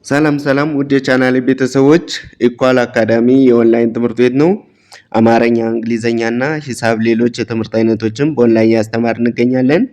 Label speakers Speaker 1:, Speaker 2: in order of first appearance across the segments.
Speaker 1: ሰላም ውድ የቻናሌ ቤተሰቦች ኢኳል አካዳሚ የኦንላይን ትምህርት ቤት ነው። አማርኛ፣ እንግሊዘኛና ሂሳብ ሌሎች የትምህርት አይነቶችን በኦንላይን እያስተማር እንገኛለን።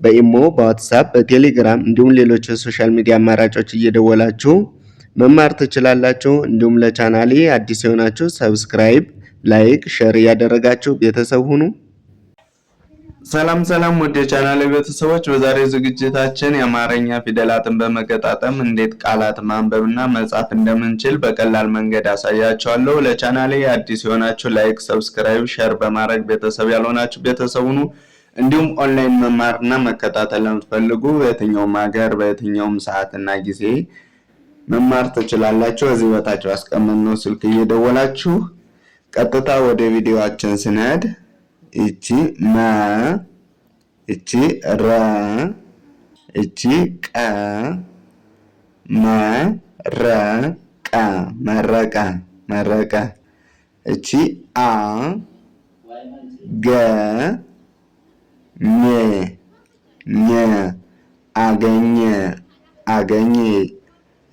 Speaker 1: በኢሞ፣ በዋትስአፕ፣ በቴሌግራም እንዲሁም ሌሎች የሶሻል ሚዲያ አማራጮች እየደወላችሁ መማር ትችላላችሁ። እንዲሁም ለቻናሌ አዲስ የሆናችሁ ሰብስክራይብ፣ ላይክ፣ ሼር እያደረጋችሁ ቤተሰብ ሁኑ። ሰላም ውድ የቻናሌ ቤተሰቦች፣ በዛሬው ዝግጅታችን የአማርኛ ፊደላትን በመገጣጠም እንዴት ቃላት ማንበብና መጻፍ እንደምንችል በቀላል መንገድ አሳያችኋለሁ። ለቻናሌ አዲስ የሆናችሁ ላይክ፣ ሰብስክራይብ፣ ሼር በማድረግ ቤተሰብ ያልሆናችሁ ቤተሰብ ሁኑ። እንዲሁም ኦንላይን መማርና መከታተል ለምትፈልጉ በየትኛውም ሀገር በየትኛውም ሰዓትና ጊዜ መማር ትችላላችሁ። እዚህ በታች አስቀምጥነው ስልክ እየደወላችሁ ቀጥታ ወደ ቪዲዮአችን ስንሄድ እቺ መ እቺ ረ እቺ ቀ መረቀ መረቀ እቺ አ ገ ኘ አገኘ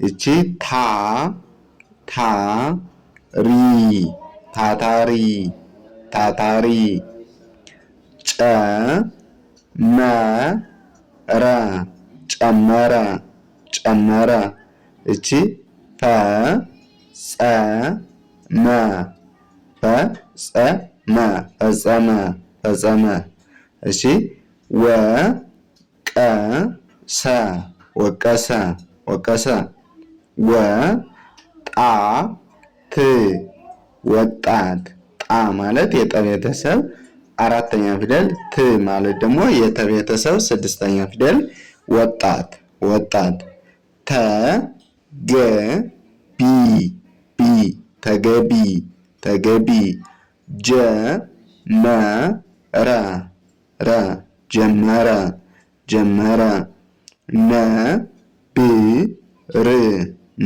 Speaker 1: እቺ ታ ሪ ታታሪ ጨመረ እቺ ፈጸመ እሺ ወቀሰ ወጣት ጣ ማለት የጠ ቤተሰብ አራተኛ ፊደል፣ ት ማለት ደግሞ የተ ቤተሰብ ስድስተኛ ፊደል ወጣት። ተገቢ ጀመረ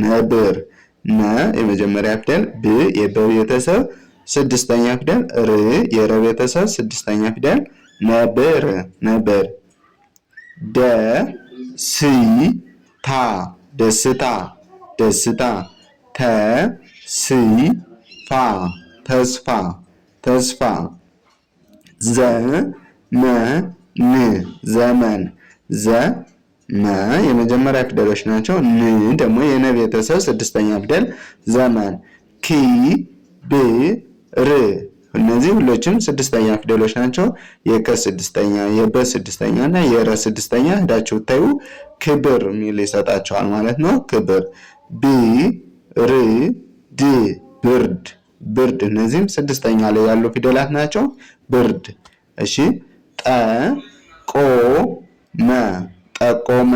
Speaker 1: ነብር ነ የመጀመሪያ ፊደል፣ ብ የበ ቤተሰብ ስድስተኛ ፊደል፣ ር የረ ቤተሰብ ስድስተኛ ፊደል ነብር። ደስታ ተስፋ ዘመን መ የመጀመሪያ ፊደሎች ናቸው። ን ደግሞ የነ ቤተሰብ ስድስተኛ ፊደል ዘመን ር እነዚህ ሁሎችም ስድስተኛ ፊደሎች ናቸው። የከ ስድስተኛ፣ የበ ስድስተኛ እና የረ ስድስተኛ ሄዳችሁ ታዩ ክብር የሚል ይሰጣቸዋል ማለት ነው። ክብር ብርድ እነዚህም ስድስተኛ ላይ ያሉ ፊደላት ናቸው። ብርድ እሺ። ጠቆመ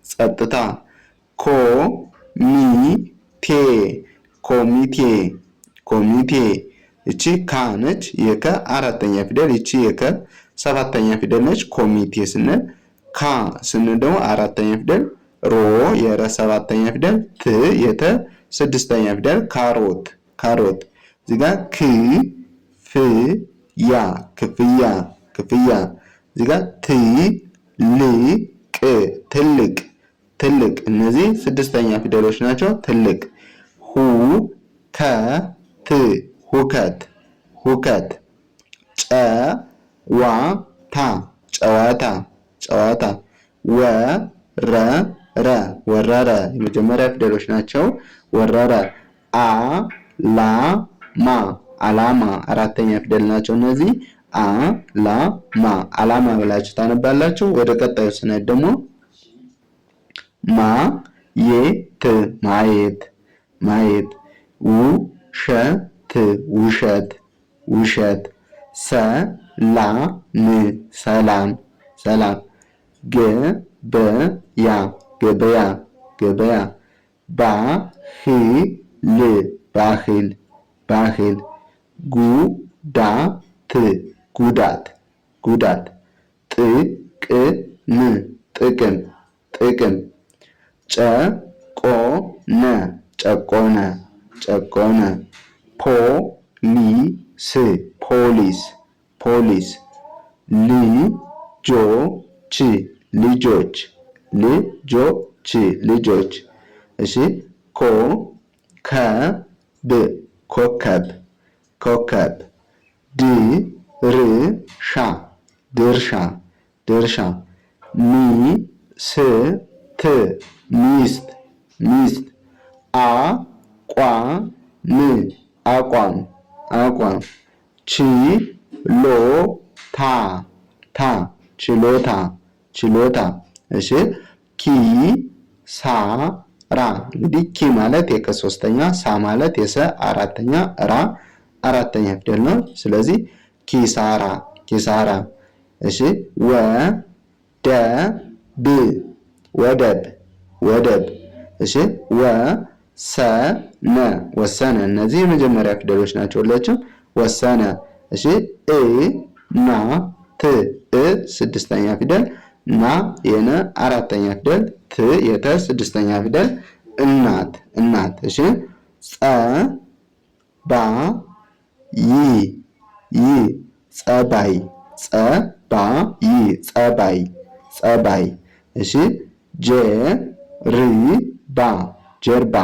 Speaker 1: ጸጥታ ኮሚቴ እቺ ካ ነች የከ አራተኛ ፊደል፣ እቺ የከ ሰባተኛ ፊደል ነች። ኮሚቴ ስንል ካ ስንል ደግሞ አራተኛ ፊደል፣ ሮ የረ ሰባተኛ ፊደል፣ ት የተ ስድስተኛ ፊደል ካሮት እዚህ ጋር ክፍያ እዚህ ጋር ትልቅ እነዚህ ስድስተኛ ፊደሎች ናቸው። ትልቅ ሁከት ጨዋታ ወረረ የመጀመሪያ ፊደሎች ናቸው። ወረረ አላማ አራተኛ ፊደል ናቸው። እነዚህ አላማ ብላችሁ ታነባላችሁ። ወደ ቀጣዩ ስንሄድ ደግሞ ማየት ውሸት ሰላም ገበያ ባህል ጉዳት ጥቅም ጨቆነ ፖሊስ ጆች ልጆች ልጆች ልጆች። እሺ ኮከብ ኮከብ ኮከብ። ድርሻ ድርሻ ድርሻ። ሚስት ሚስት ሚስት። አቋም አቋም አቋም። ችሎታ ችሎታ ችሎታ። እሺ ኪሳራ እንግዲህ ኪ ማለት የከ3ኛ ሳ ማለት የሰ 4ኛ ራ 4ኛ ፊደል ነው። ስለዚህ ኪሳራ ኪሳራ። እሺ ወደብ ወደብ ወደብ። እሺ ወሰነ ወሰነ። እነዚህ የመጀመሪያ ፊደሎች ናቸው ሁላችሁም። ወሰነ። እሺ እናት 6ኛ ፊደል ና የነ 4ኛ ፊደል ት የተ 6ኛ ፊደል እናት እናት። እሺ ጸባይ ጸባይ ጸባይ። እሺ ጀርባ ጀርባ።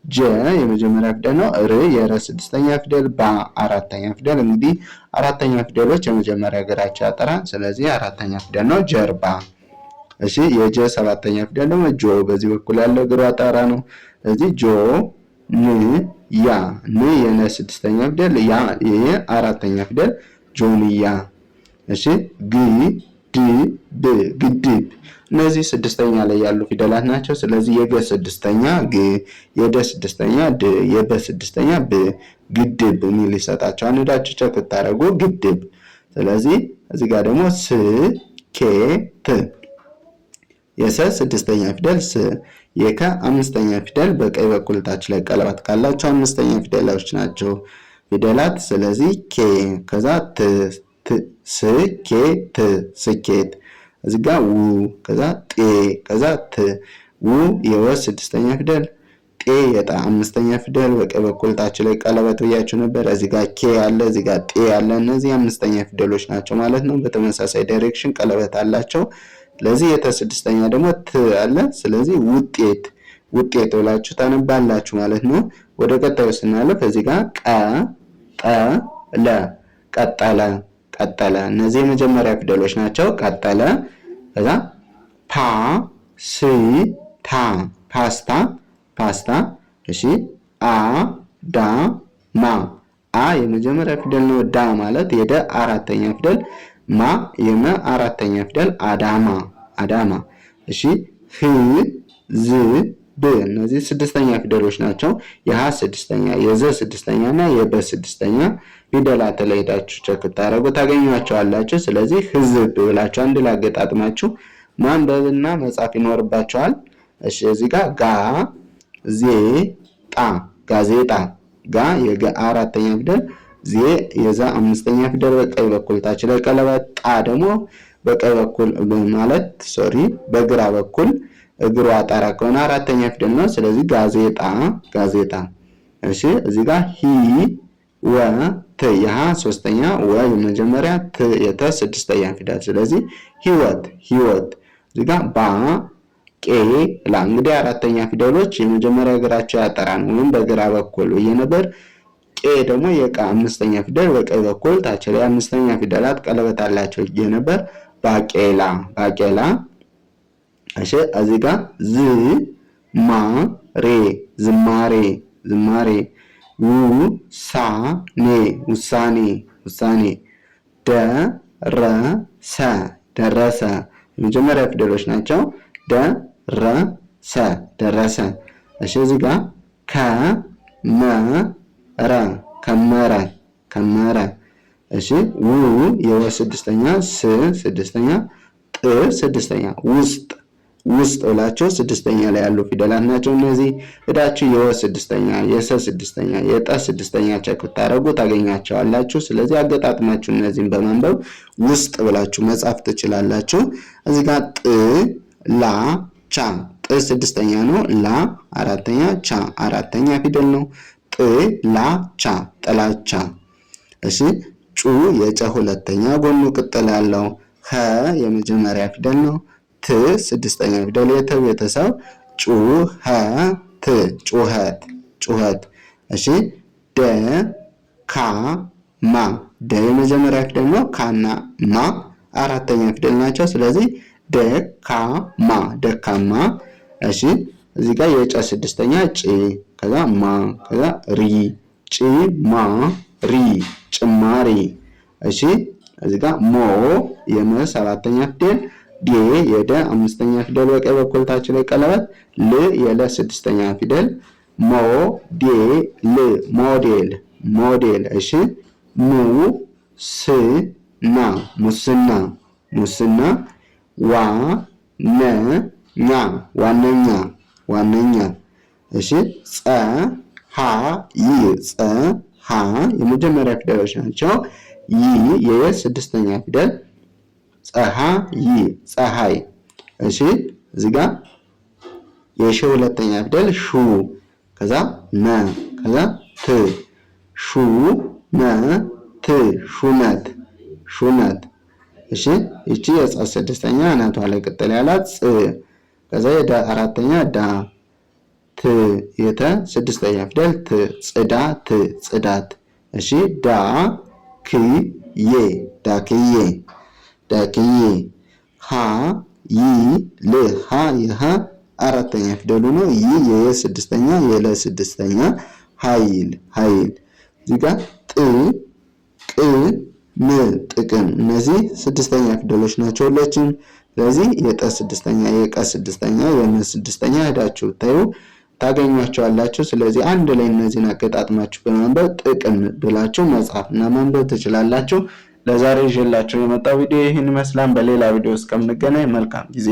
Speaker 1: ጀ የመጀመሪያ ፊደል ነው። ር የረ 6ኛ ፊደል ባ 4ኛ ፊደል። እንግዲህ 4ኛ ፊደሎች የመጀመሪያ እግራቸው ያጠራል። ስለዚህ 4ኛ ፊደል ነው ጀርባ። እሺ የጀ 7ኛ ፊደል ደግሞ ጆ በዚህ በኩል ያለው እግሩ አጣራ ነው። ስለዚህ ጆ ን ያ ን የነ 6ኛ ፊደል ያ የ 4ኛ ፊደል ጆንያ። እሺ ግድብ ግድብ። እነዚህ 6ኛ ላይ ያሉ ፊደላት ናቸው። ስለዚህ የገ 6ኛ ግ የደ 6ኛ ድ የበ 6ኛ ብ ግድብ የሚል ይሰጣቸዋል። አንዳችሁ ቸክ ታደርጉ ግድብ። ስለዚህ እዚህ ጋር ደግሞ ስኬት የሰ 6ኛ ፊደል ስ የከ 5ኛ ፊደል በቀኝ በኩል ታች ላይ ቀለበት ካላቸው 5ኛ ፊደሎች ናቸው ፊደላት። ስለዚህ ኬ ከዛ ት ስኬት ስኬት። እዚህ ጋር ው ከዛ ጤ ከዛ ት ው የወ 6ኛ ፊደል ጤ የጣ 5ኛ ፊደል በቀኝ በኩል ታች ላይ ቀለበት ብያችሁ ነበር። እዚህ ጋር ኬ አለ፣ እዚህ ጋር ጤ አለ። እነዚህ 5ኛ ፊደሎች ናቸው ማለት ነው። በተመሳሳይ ዳይሬክሽን ቀለበት አላቸው። ስለዚህ የተ 6ኛ ደግሞ ት አለ። ስለዚህ ውጤት ውጤት ብላችሁ ታነባላችሁ ማለት ነው። ወደ ቀጣዩ ስናለፍ እዚህ ጋር ቀጠለ ቀጠለ ቀጠለ። እነዚህ የመጀመሪያ ፊደሎች ናቸው። ቀጠለ። ከዛ ፓስታ ፓስታ ፓስታ። እሺ አዳማ አ የመጀመሪያ ፊደል ነው። ዳ ማለት የደ 4ኛ ፊደል ማ የመ 4ኛ ፊደል አዳማ አዳማ። እሺ ህዝብ እነዚህ 6ኛ ፊደሎች ናቸው። የሀ 6ኛ የዘ 6ኛ እና የበ 6ኛ ፊደላት ላይ ሄዳችሁ ቸክ ታደርጉ ታገኟቸዋላችሁ። ስለዚህ ህዝብ ብላችሁ አንድ ላይ አገጣጥማችሁ ማንበብና መጻፍ ይኖርባችኋል። እሺ እዚህ ጋር ጋዜጣ ጋዜጣ ጋ የገ 4ኛ ፊደል ዜ የዛ 5ኛ ፊደል በቀኝ በኩል ታች ላይ ቀለበት ጣ ደግሞ በቀኝ በኩል ማለት በግራ በኩል እግሩ አጣራ ከሆነ 4ኛ ፊደል ነው። ስለዚህ ጋዜጣ ጋዜጣ። እሺ እዚህ ጋር ህይወት የሀ 3ኛ ወ የመጀመሪያ ት የተ 6ኛ ፊደል። ስለዚህ ህይወት ህይወት። እዚህ ጋር ባቄላ እንግዲህ 4ኛ ፊደሎች የመጀመሪያ እግራቸው ያጠራን ወይም በግራ በኩል ነበር። ቄ ደግሞ የቀ 5ኛ ፊደል በቀኝ በኩል ታች ላይ 5ኛ ፊደላት ቀለበት አላቸው ነበር። ባቄላ ባቄላ። እሺ እዚህ ጋር ዝማሬ ዝማሬ ዝማሬ። ውሳኔ ውሳኔ ውሳኔ። ደረሰ ደረሰ የመጀመሪያ ፊደሎች ናቸው። ደረሰ ደረሰ። እሺ እዚህ ጋር ከመረ ከመረ ከመረ። እሺ ው የወ 6ኛ ስ 6ኛ ጥ 6ኛ ውስጥ ውስጥ ብላችሁ 6ኛ ላይ ያሉ ፊደላት ናቸው እነዚህ። እዳችሁ የወ 6ኛ የሰ 6ኛ የጠ 6ኛ ቸክ ብታደርጉ ታገኛቸዋላችሁ። ስለዚህ አገጣጥማችሁ እነዚህን በማንበብ ውስጥ ብላችሁ መጻፍ ትችላላችሁ። እዚህ ጋር ጥላቻ ጥ 6ኛ ነው። ላ 4ኛ ቻ 4ኛ ፊደል ነው። ጥላቻ ጥላቻ። እሺ ጩ የጨ 2ኛ ጎኑ ቅጥል ያለው ሀ የመጀመሪያ ፊደል ነው። ት ስድስተኛ ፊደል የተ ቤተሰብ ጩኸት ጩኸት ጩኸት። እሺ ደ ካ ማ ደ የመጀመሪያ ፊደል ነው። ካና ማ አራተኛ ፊደል ናቸው። ስለዚህ ደካማ ደካማ። እሺ እዚህ ጋር የጨ ስድስተኛ ጭ ከዛ ማ ከዛ ሪ ጭ ማ ሪ ጭማሪ። እሺ እዚህ ጋር ሞ የመ ሰባተኛ ፊደል ዴ የደ አምስተኛ ፊደል በቀኝ በኩል ታች ላይ ቀለበት ል የለ ስድስተኛ ፊደል ሞ ዴ ል ሞዴል ሞዴል። እሺ ሙ ስ ና ሙስና ሙስና ዋ ነ ኛ ዋነኛ ዋነኛ። እሺ ጸ ሀ ይ ጸ ሀ የመጀመሪያ ፊደሎች ናቸው። ይ የስድስተኛ ፊደል ፀሐይ ፀሐይ። እሺ እዚህ ጋር የሸ ሁለተኛ ፊደል ሹ ከዛ መ ከዛ ት ሹ መ ት ሹመት ሹመት። እሺ እቺ የጸ ስድስተኛ አናቷ ላይ ቅጠል ያላት ጽ ከዛ የዳ አራተኛ ዳ ት የተ ስድስተኛ ፊደል ት ጽዳት ጽዳት። እሺ ዳ ክ የ ዳክዬ ዳክዬ። ሀ ይ ል ሀ የሀ አራተኛ ፊደሉ ነው። ይ የየ ስድስተኛ የለ ስድስተኛ ኃይል ኃይል። እዚህ ጋር ጥ ቅ ም ጥቅም። እነዚህ ስድስተኛ ፊደሎች ናቸው ሁላችንም። ስለዚህ የጠ ስድስተኛ የቀ ስድስተኛ የመ ስድስተኛ ሄዳችሁ ታዩ ታገኟቸዋላችሁ። ስለዚህ አንድ ላይ እነዚህን አገጣጥማችሁ በማንበብ ጥቅም ብላችሁ መጻፍና ማንበብ ትችላላችሁ። ለዛሬ ይዤላችሁ የመጣው ቪዲዮ ይህን ይመስላል። በሌላ ቪዲዮ እስከምንገናኝ መልካም ጊዜ